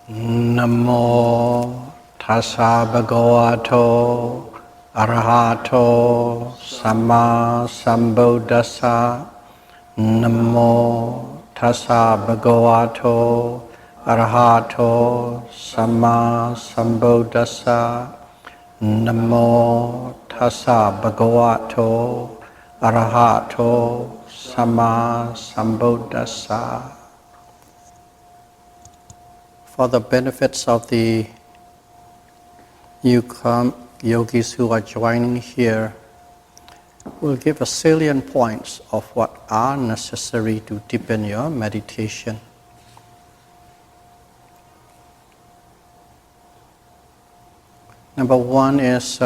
Namo tassa bhagavato arahato samma sambuddhassa. Namo tassa bhagavato arahato samma sambuddhassa. Namo tassa bhagavato arahato samma sambuddhassa. For the benefits of the new yogis who are joining here, we'll give a salient points of what are necessary to deepen your meditation. Number one is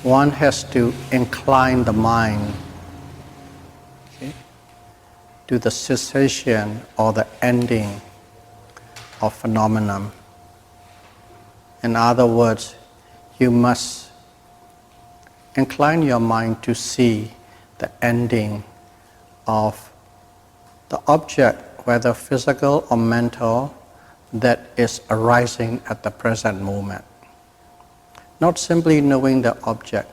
one has to incline the mind to the cessation or the ending of phenomenon. In other words, you must incline your mind to see the ending of the object, whether physical or mental, that is arising at the present moment. Not simply knowing the object.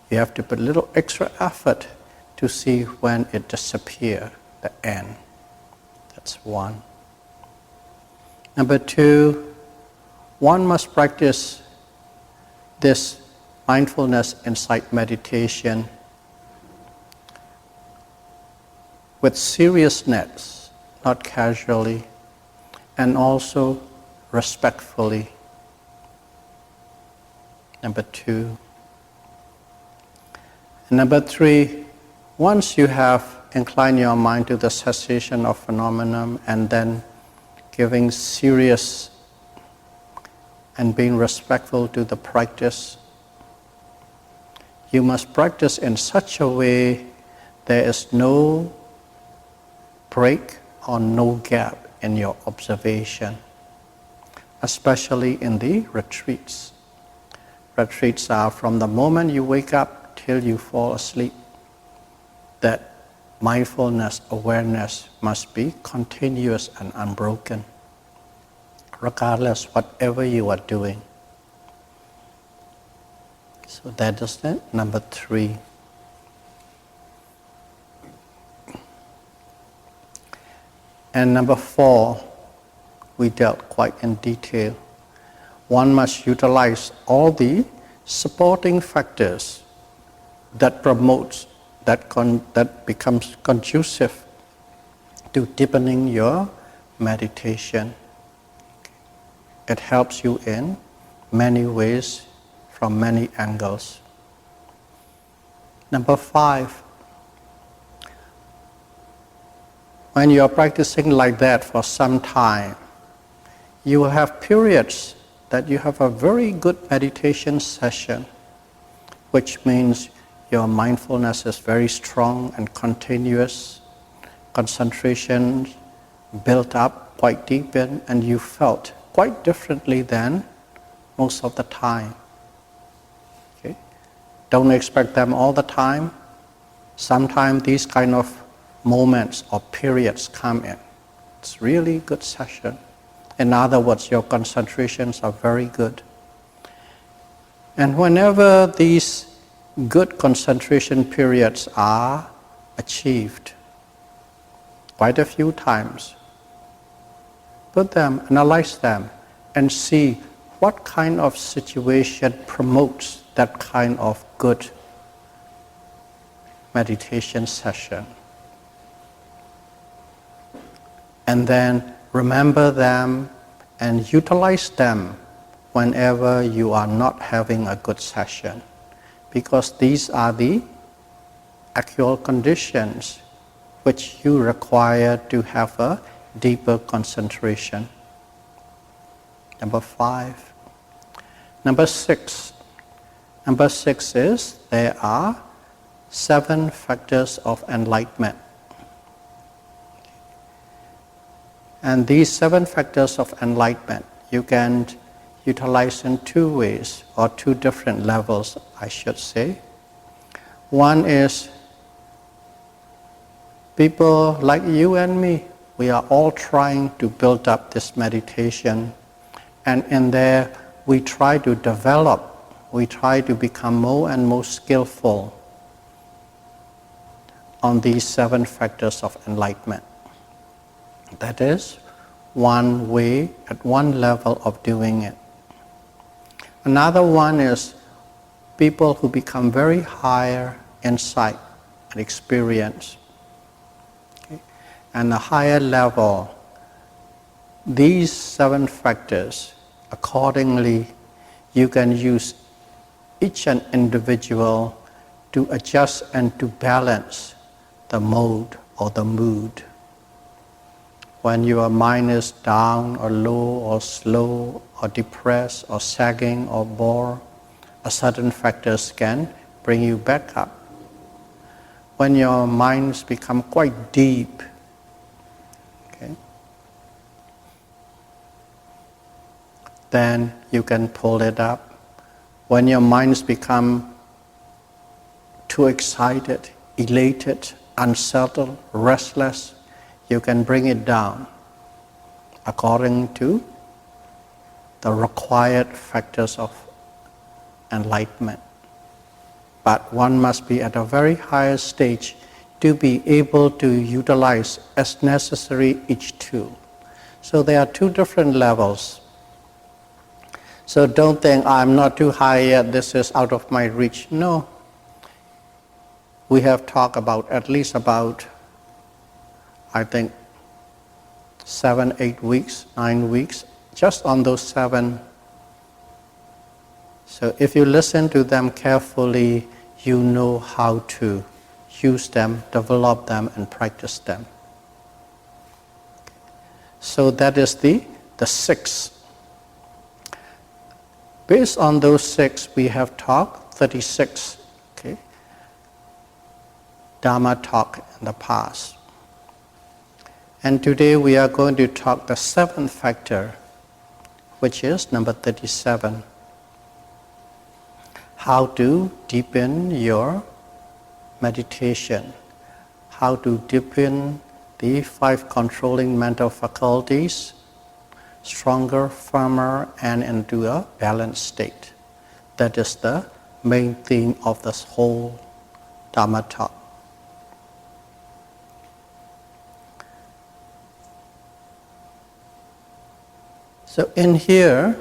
You have to put a little extra effort to see when it disappears, the end. That's one. Number two, one must practice this mindfulness insight meditation with seriousness, not casually, and also respectfully. Number two. And number three, once you have inclined your mind to the cessation of phenomenon and then giving serious and being respectful to the practice, you must practice in such a way there is no break or no gap in your observation, especially in the retreats. Retreats are from the moment you wake up till you fall asleep. That mindfulness, awareness must be continuous and unbroken, regardless whatever you are doing. So that is the number three. And number four, we dealt quite in detail. One must utilize all the supporting factors that promotes that becomes conducive to deepening your meditation. It helps you in many ways, from many angles. Number five, when you are practicing like that for some time, you will have periods that you have a very good meditation session, which means your mindfulness is very strong and continuous, concentration built up, quite deepened, and you felt quite differently than most of the time. Okay? Don't expect them all the time. Sometimes these kind of moments or periods come in. It's really good session. In other words, your concentrations are very good. And whenever these good concentration periods are achieved, quite a few times, put them, analyze them, and see what kind of situation promotes that kind of good meditation session. And then remember them and utilize them whenever you are not having a good session, because these are the actual conditions which you require to have a deeper concentration. Number five. Number six. Number six is there are 7 factors of enlightenment. And these 7 factors of enlightenment you can utilize in 2 ways, or 2 different levels, I should say. One is people like you and me, we are all trying to build up this meditation, and in there we try to develop, we try to become more and more skillful on these 7 factors of enlightenment. That is one way, at one level of doing it. Another one is people who become very higher insight and experience. Okay? And a higher level, these 7 factors, accordingly, you can use each and individual to adjust and to balance the mode or the mood. When your mind is down or low or slow or depressed or sagging or bored, a certain factors can bring you back up. When your minds become quite deep, okay, then you can pull it up. When your minds become too excited, elated, unsettled, restless, you can bring it down according to the required factors of enlightenment. But one must be at a very higher stage to be able to utilize as necessary each tool. So there are 2 different levels. So don't think, I'm not too high yet, this is out of my reach. No. We have talked about, at least about, I think, 7, 8 weeks, 9 weeks, just on those 7. So if you listen to them carefully, you know how to use them, develop them, and practice them. So that is the 6. Based on those 6, we have talked 36, okay, Dharma talk in the past. And today we are going to talk the 7th factor, which is number 37. How to deepen your meditation. How to deepen the 5 controlling mental faculties, stronger, firmer, and into a balanced state. That is the main theme of this whole Dharma talk. So in here,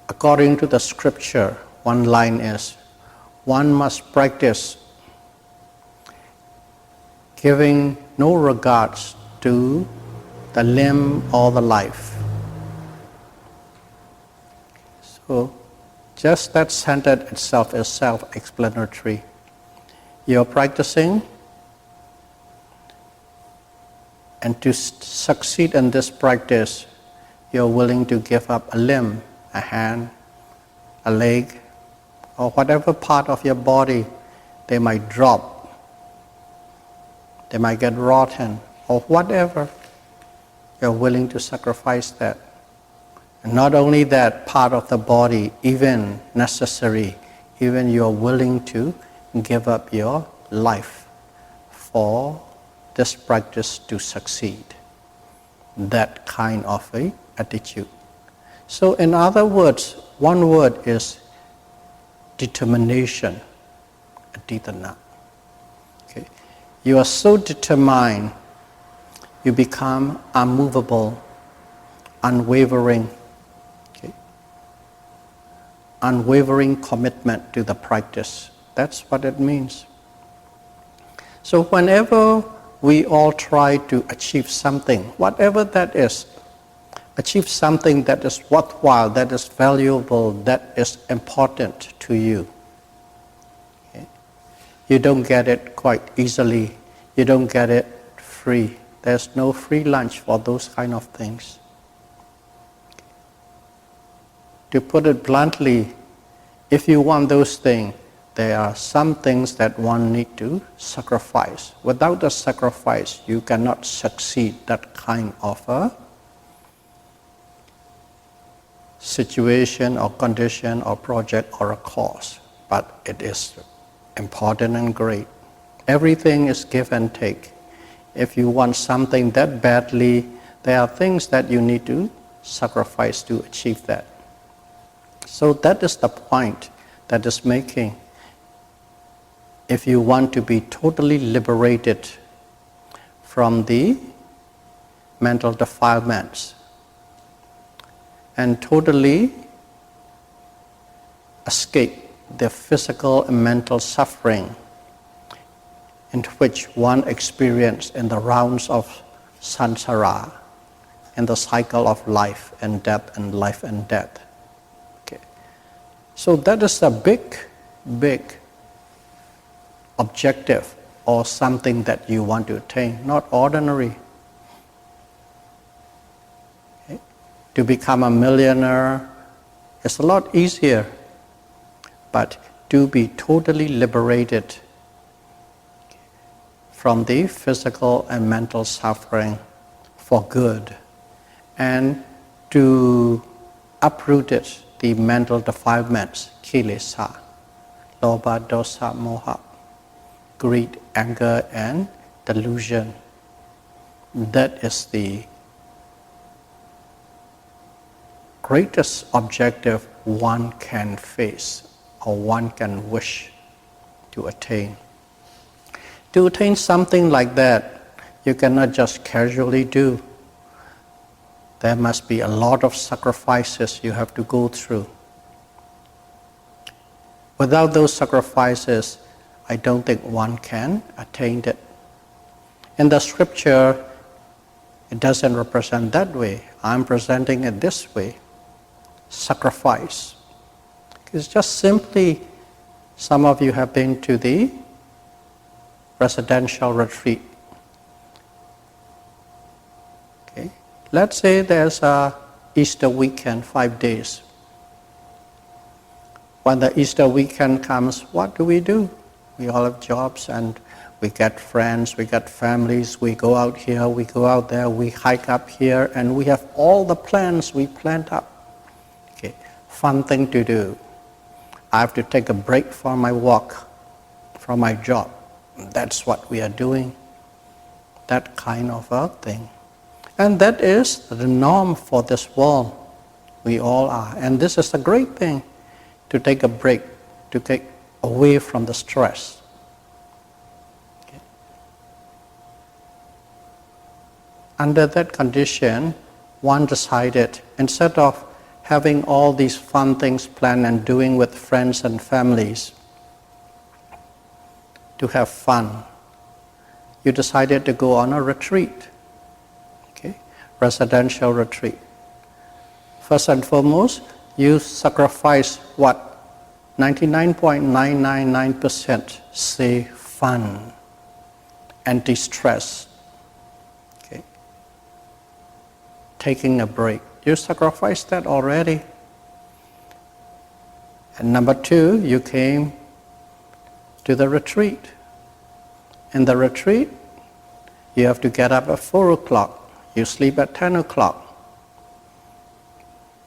according to the scripture, one line is, one must practice giving no regards to the limb or the life. So just that sentence itself is self-explanatory. You're practicing, and to succeed in this practice, you're willing to give up a limb, a hand, a leg, or whatever part of your body. They might drop, they might get rotten, or whatever. You're willing to sacrifice that. And not only that part of the body, even necessary, even you're willing to give up your life for this practice to succeed. That kind of a attitude. So in other words, one word is determination, aditana. Okay. You are so determined, you become unmovable, unwavering. Okay. Unwavering commitment to the practice. That's what it means. So whenever we all try to achieve something, whatever that is, achieve something that is worthwhile, that is valuable, that is important to you. Okay? You don't get it quite easily. You don't get it free. There's no free lunch for those kind of things. To put it bluntly, if you want those things, there are some things that one needs to sacrifice. Without the sacrifice, you cannot succeed that kind of a situation or condition or project or a cause. But it is important and great. Everything is give and take. If you want something that badly, there are things that you need to sacrifice to achieve that. So that is the point that is making. If you want to be totally liberated from the mental defilements and totally escape the physical and mental suffering in which one experienced in the rounds of samsara, in the cycle of life and death and life and death. Okay. So that is a big objective or something that you want to attain, not ordinary. Okay. To become a millionaire is a lot easier, but to be totally liberated from the physical and mental suffering for good, and to uproot it, the mental defilements, kilesa, lobha, dosa, moha, greed, anger, and delusion. That is the greatest objective one can face or one can wish to attain. To attain something like that, you cannot just casually do. There must be a lot of sacrifices you have to go through. Without those sacrifices, I don't think one can attain it. In the scripture, it doesn't represent that way. I'm presenting it this way. Sacrifice. It's just simply, some of you have been to the residential retreat. Okay. Let's say there's a Easter weekend, 5 days. When the Easter weekend comes, what do? We all have jobs and we get friends, we get families, we go out here, we go out there, we hike up here, and we have all the plans we planned up. Okay. Fun thing to do. I have to take a break from my work, from my job. That's what we are doing. That kind of a thing. And that is the norm for this world. We all are. And this is a great thing, to take a break, to take away from the stress. Okay. Under that condition, one decided, instead of having all these fun things planned and doing with friends and families, to have fun, you decided to go on a retreat, okay, residential retreat. First and foremost, you sacrifice what 99.999% say fun, anti-stress, okay, taking a break. You sacrificed that already. And number two, you came to the retreat. In the retreat, you have to get up at 4 o'clock. You sleep at 10 o'clock.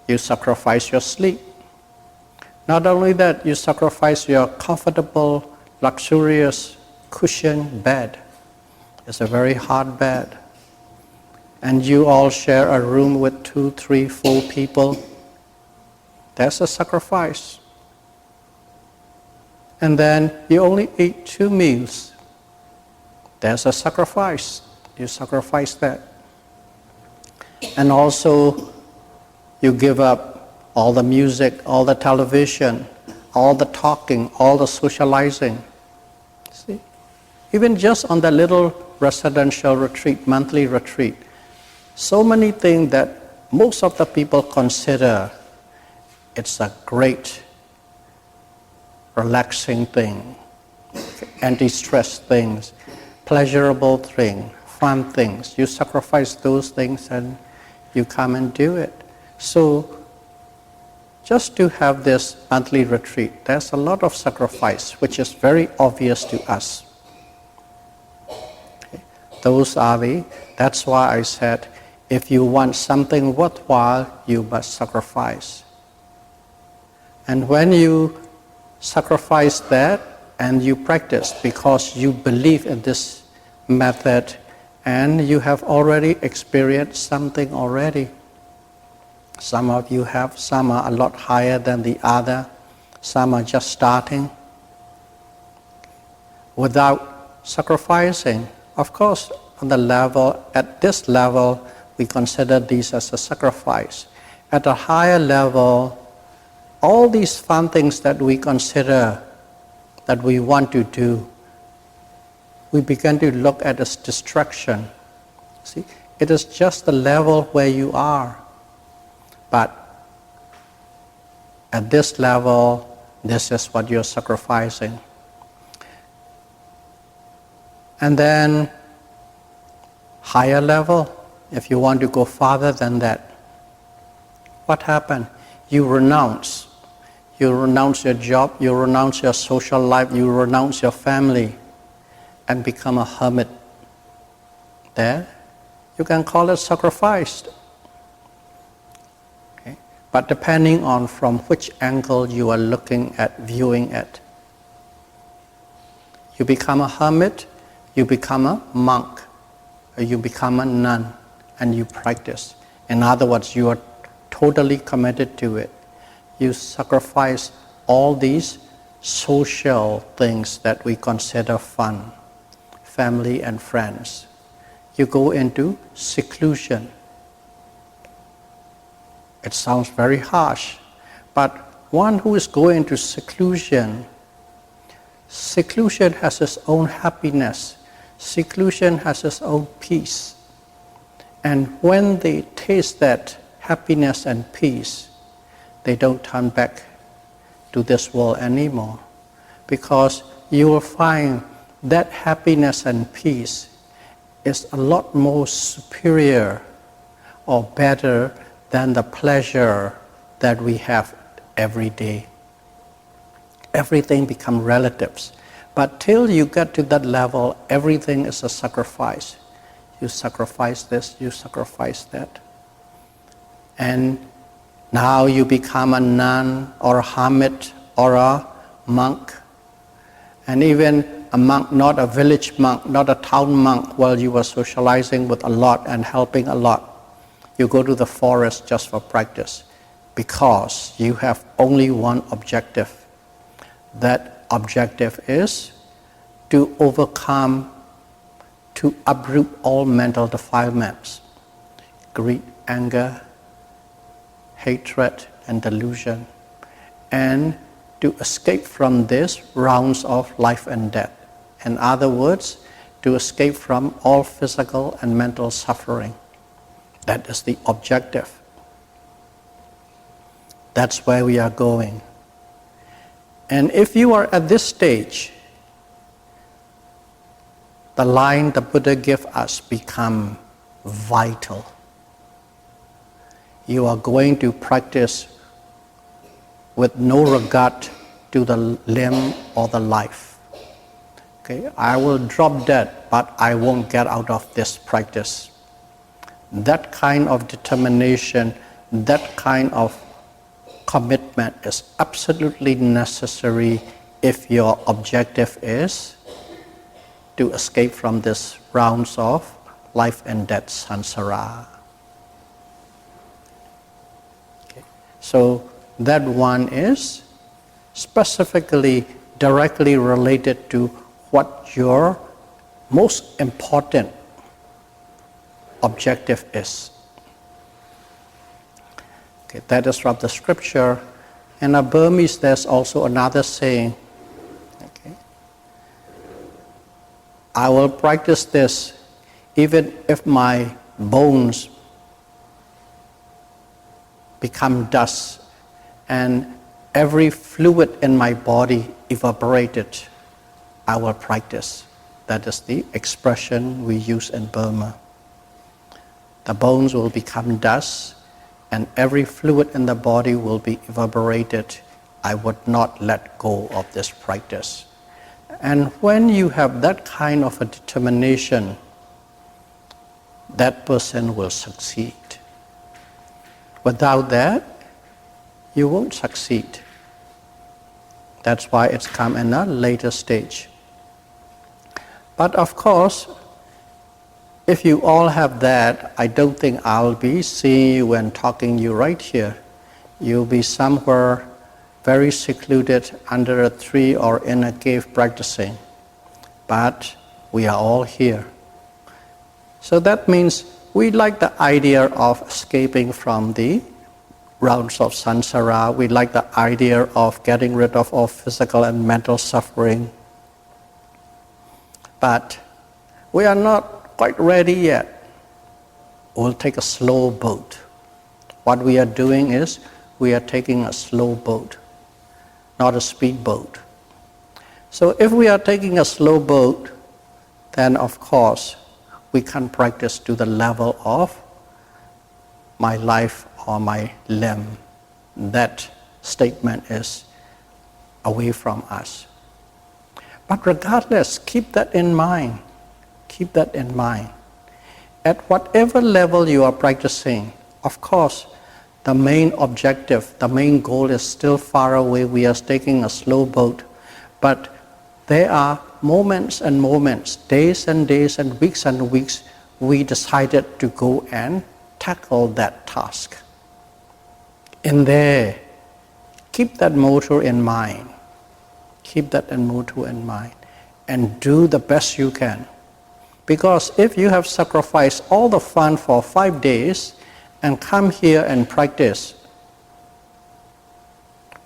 You sacrifice your sleep. Not only that, you sacrifice your comfortable, luxurious cushion bed. It's a very hard bed. And you all share a room with 2, 3, 4 people. That's a sacrifice. And then you only eat 2 meals. There's a sacrifice. You sacrifice that. And also, you give up all the music, all the television, all the talking, all the socializing. See? Even just on the little residential retreat, monthly retreat, so many things that most of the people consider it's a great, relaxing thing, anti-stress things, pleasurable thing, fun things. You sacrifice those things and you come and do it. So just to have this monthly retreat, there's a lot of sacrifice, which is very obvious to us. Okay. That's why I said, if you want something worthwhile, you must sacrifice. And when you sacrifice that and you practice because you believe in this method And you have already experienced something already. Some of you have, some are a lot higher than the other, some are just starting. Without sacrificing, of course, at this level, we consider these as a sacrifice. At a higher level, all these fun things that we consider that we want to do, we begin to look at as distraction. See, it is just the level where you are. But at this level, this is what you're sacrificing. And then, higher level, if you want to go farther than that, what happened? You renounce. You renounce your job, you renounce your social life, you renounce your family, and become a hermit. There, you can call it sacrificed. Okay? But depending on from which angle you are looking at, viewing it. You become a hermit, you become a monk, or you become a nun, and you practice. In other words, you are totally committed to it. You sacrifice all these social things that we consider fun, family and friends. You go into seclusion. It sounds very harsh, but one who is going into seclusion has its own happiness. Seclusion has its own peace. And when they taste that happiness and peace, they don't turn back to this world anymore, because you will find that happiness and peace is a lot more superior or better than the pleasure that we have every day. Everything becomes relatives. But till you get to that level, everything is a sacrifice. You sacrifice this, you sacrifice that. And now you become a nun or a hermit or a monk. And even a monk, not a village monk, not a town monk, while you were socializing with a lot and helping a lot. You go to the forest just for practice because you have only one objective. That objective is to overcome, to uproot all mental defilements, greed, anger, hatred and delusion, and to escape from this rounds of life and death. In other words, to escape from all physical and mental suffering. That is the objective. That's where we are going. And if you are at this stage, the line the Buddha gave us become vital. You are going to practice with no regard to the limb or the life. Okay, I will drop dead, but I won't get out of this practice. That kind of determination, that kind of commitment is absolutely necessary if your objective is to escape from this rounds of life and death samsara. Okay. So that one is specifically directly related to what your most important objective is. Okay, that is from the scripture. In a Burmese, there's also another saying. Okay. I will practice this even if my bones become dust and every fluid in my body evaporated, I will practice. That is the expression we use in Burma. The bones will become dust and every fluid in the body will be evaporated. I would not let go of this practice. And when you have that kind of a determination, that person will succeed. Without that, you won't succeed. That's why it's come in a later stage. But of course, If you all have that, I don't think I'll be seeing you and talking to you right here. You'll be somewhere very secluded under a tree or in a cave practicing. But we are all here. So that means we like the idea of escaping from the realms of samsara. We like the idea of getting rid of all physical and mental suffering. But we are not quite ready yet. We'll take a slow boat. What we are doing is we are taking a slow boat, not a speed boat. So if we are taking a slow boat, then of course we can practice to the level of my life or my limb. That statement is away from us. But regardless, keep that in mind. Keep that in mind. At whatever level you are practicing, of course, the main objective, the main goal is still far away. We are taking a slow boat. But there are moments and moments, days and days and weeks, we decided to go and tackle that task. In there, keep that motto in mind. Keep that motto in mind and do the best you can. Because if you have sacrificed all the fun for 5 days and come here and practice,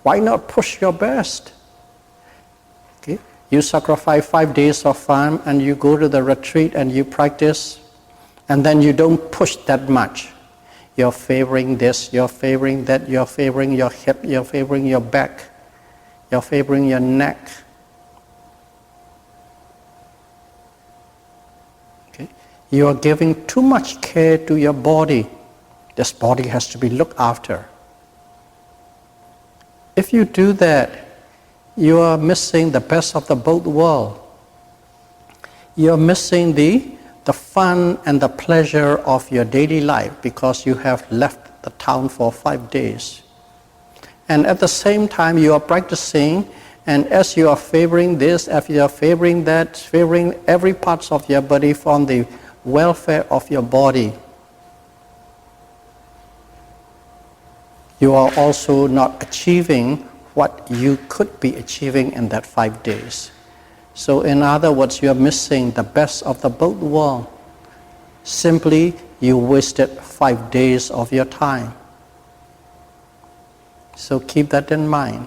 why not push your best? Okay? You sacrifice 5 days of fun and you go to the retreat and you practice, and then you don't push that much. You're favoring this, you're favoring that, you're favoring your hip, you're favoring your back, you're favoring your neck. Okay? You are giving too much care to your body. This body has to be looked after. If you do that, you are missing the best of the both worlds. You are missing the fun and the pleasure of your daily life because you have left the town for 5 days. And at the same time you are practicing, and as you are favoring this, as you are favoring that, favoring every part of your body from the welfare of your body, you are also not achieving what you could be achieving in that 5 days. So in other words, you are missing the best of the both worlds. Simply, you wasted 5 days of your time. So keep that in mind.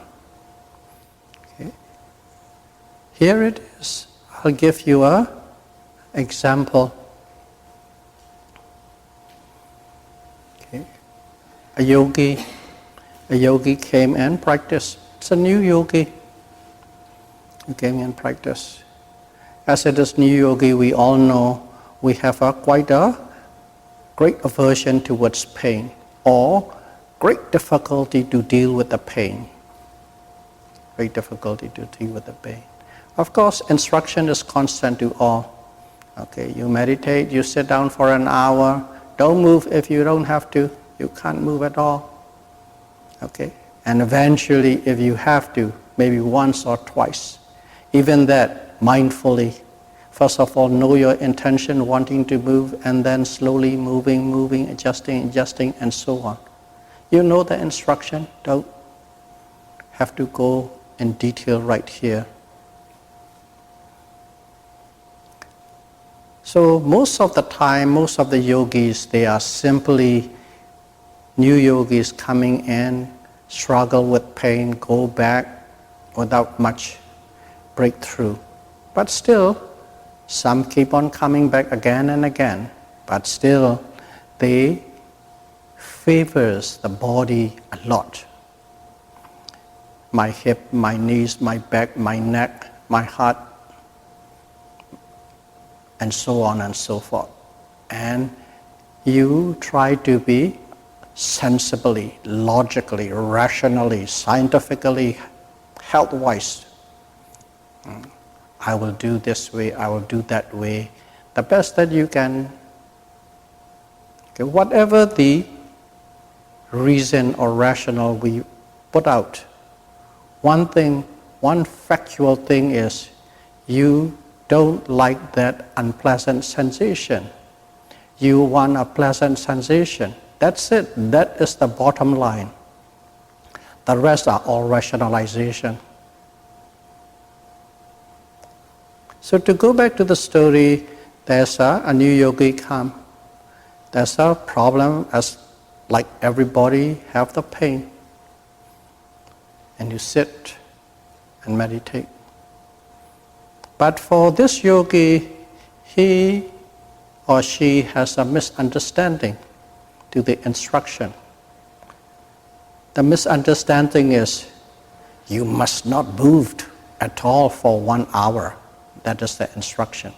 Okay. Here it is. I'll give you an example. Okay. A yogi came and practiced. It's a new yogi. He came and practiced. As it is new yogi, we all know we have quite a great aversion towards pain or great difficulty to deal with the pain. Great difficulty to deal with the pain. Of course, instruction is constant to all. Okay, you meditate, you sit down for an hour. Don't move if you don't have to. You can't move at all. Okay, and eventually, if you have to, maybe once or twice. Even that, mindfully. First of all, know your intention, wanting to move, and then slowly moving, adjusting, and so on. You know the instruction, don't have to go in detail right here. So most of the time, most of the yogis, they are simply new yogis coming in, struggle with pain, go back without much breakthrough. But still, some keep on coming back again and again, but still they favors the body a lot. My hip, my knees, my back, my neck, my heart, and so on and so forth. And you try to be sensibly, logically, rationally, scientifically, health-wise. I will do this way, I will do that way, the best that you can. Okay, whatever the reason or rationale we put out, one factual thing is you don't like that unpleasant sensation. You want a pleasant sensation. That's it. That is the bottom line. The rest are all rationalization. So to go back to the story, there's a new yogi come. There's a problem, as like everybody have the pain. And you sit and meditate. But for this yogi, he or she has a misunderstanding to the instruction. The misunderstanding is, you must not move at all for 1 hour. That is the instruction.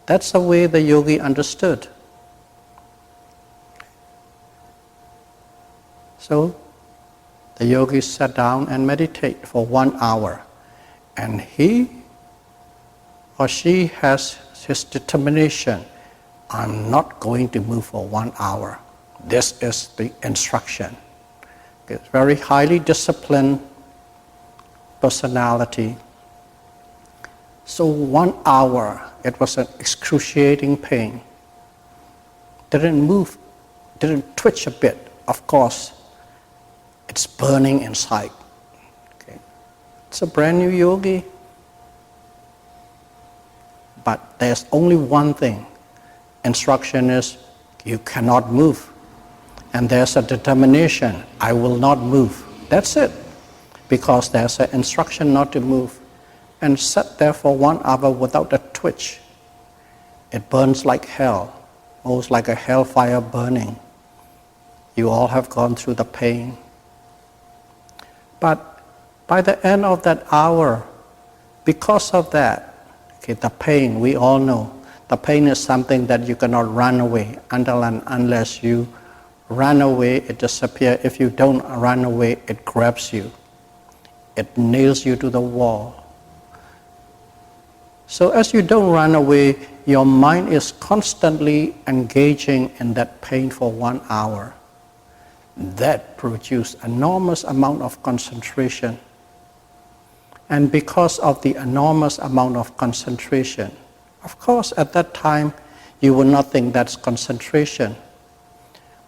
That's the way the yogi understood. So the yogi sat down and meditate for 1 hour. And he or she has his determination, I'm not going to move for 1 hour. This is the instruction. It's very highly disciplined personality. So 1 hour, it was an excruciating pain. Didn't move, didn't twitch a bit. Of course, it's burning inside. Okay. It's a brand new yogi. But there's only one thing. Instruction is, you cannot move. And there's a determination, I will not move. That's it. Because there's an instruction not to move. And sat there for 1 hour without a twitch. It burns like hell, almost like a hellfire burning. You all have gone through the pain. But by the end of that hour, because of that, okay, the pain, we all know, the pain is something that you cannot run away until and unless you run away, it disappears. If you don't run away, it grabs you. It nails you to the wall. So as you don't run away, your mind is constantly engaging in that pain for 1 hour. That produces enormous amount of concentration. And because of the enormous amount of concentration, of course at that time you will not think that's concentration.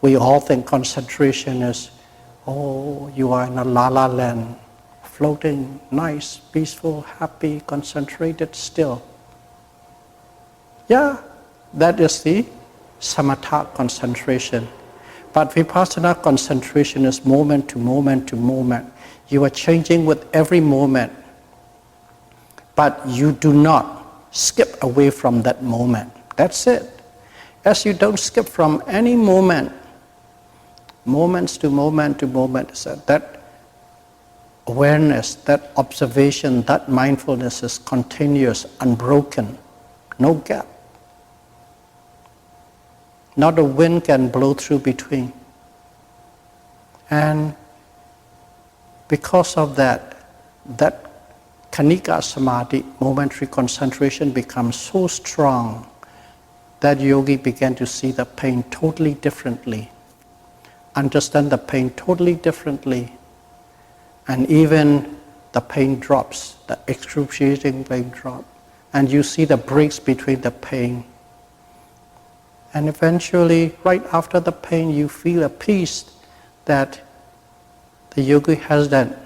We all think concentration is, oh, you are in a la-la land, floating, nice, peaceful, happy, concentrated, still. Yeah, that is the samatha concentration. But vipassana concentration is moment to moment to moment. You are changing with every moment. But you do not skip away from that moment. That's it. As you don't skip from any moment, moments to moment to moment, so that awareness, that observation, that mindfulness is continuous, unbroken, no gap. Not a wind can blow through between. And because of that Kanika Samadhi, momentary concentration, becomes so strong that yogi began to see the pain totally differently, understand the pain totally differently, and even the pain drops, the excruciating pain drops, and you see the breaks between the pain. And eventually, right after the pain, you feel a peace that the yogi hasn't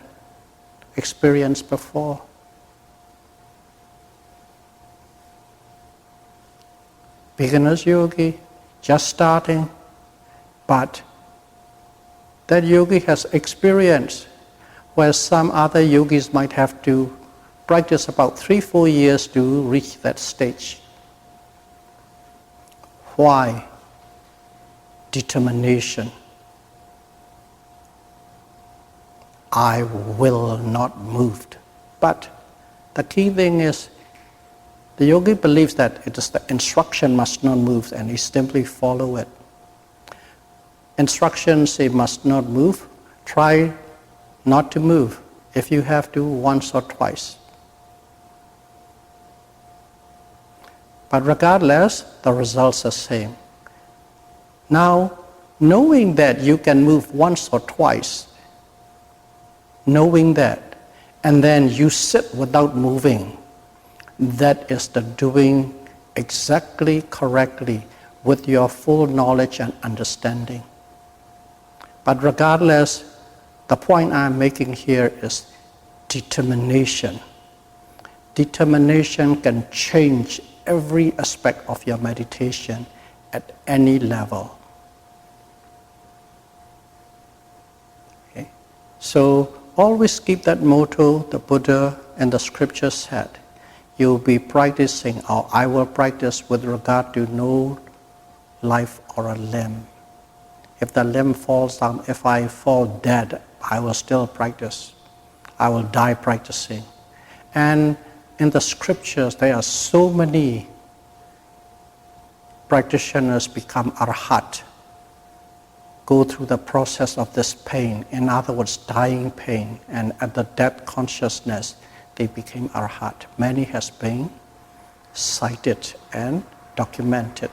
experienced before. Beginner's yogi, just starting, but that yogi has experience where some other yogis might have to practice about 3-4 years to reach that stage. Why? Determination. I will not move. But the key thing is, the yogi believes that it is the instruction must not move, and he simply follow it. Instructions say must not move. Try not to move if you have to once or twice. But regardless, the results are the same. Now, knowing that you can move once or twice, knowing that, and then you sit without moving, that is the doing exactly correctly, with your full knowledge and understanding. But regardless, the point I'm making here is determination. Determination can change every aspect of your meditation at any level. Okay? So always keep that motto the Buddha and the scripture said. You'll be practicing, or I will practice with regard to no life or a limb. If the limb falls down, if I fall dead, I will still practice. I will die practicing. And in the scriptures, there are so many practitioners become arhat, go through the process of this pain, in other words, dying pain, and at the death consciousness, they became arhat. Many has been cited and documented.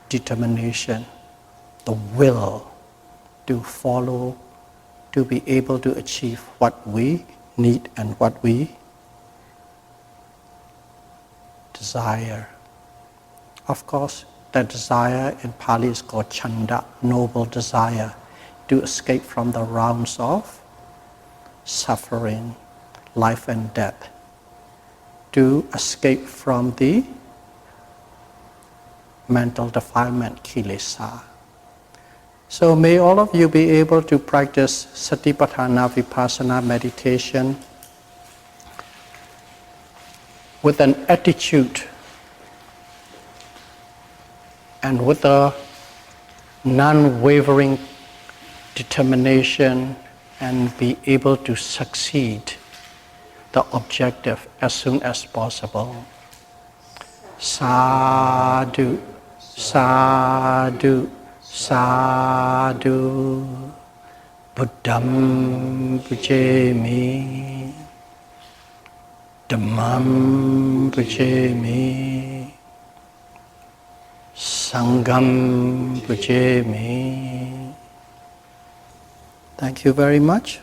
Determination, the will to follow, to be able to achieve what we need and what we desire. Of course, that desire in Pali is called chanda, noble desire, to escape from the rounds of suffering, life and death, to escape from the mental defilement, kilesa. So may all of you be able to practice Satipatthana Vipassana meditation with an attitude and with a non-wavering determination, and be able to succeed the objective as soon as possible. Sadhu, sadhu, sadhu, Buddham pujami, Dhammam pujami, Sangham pujami. Thank you very much.